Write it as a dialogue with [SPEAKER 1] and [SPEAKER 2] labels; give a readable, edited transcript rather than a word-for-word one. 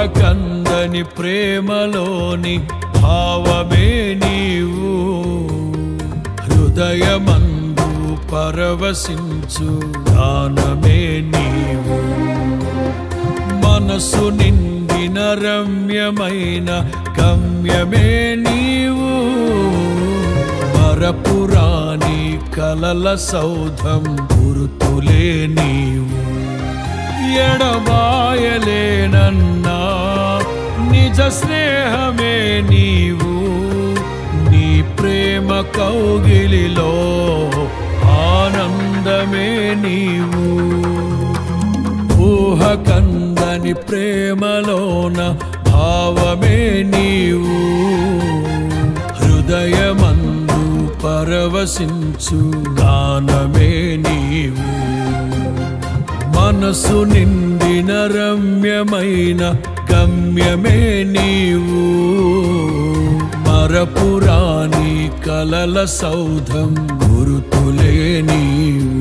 [SPEAKER 1] ఊహకందని ప్రేమలోని భావమే నీవు హృదయమందు పరవశించు గానమే నీవు మనసు నిండిన రమ్యమైన గమ్యమే నీవు మరపురాని కలల సౌధం గురుతులే నీవు ఎడబాయలేనన్నా నిజ స్నేహమే నీవు నీ ప్రేమ కౌగిలిలో ఆనందమే నీవు ఊహకందని ప్రేమలోన భావమే నీవు హృదయమందు పరవశించు గానమే నీవు మనసు నిండిన రమ్యమైన గమ్యమే నీవు మరపురాని కలల సౌధం గురుతులే నీవు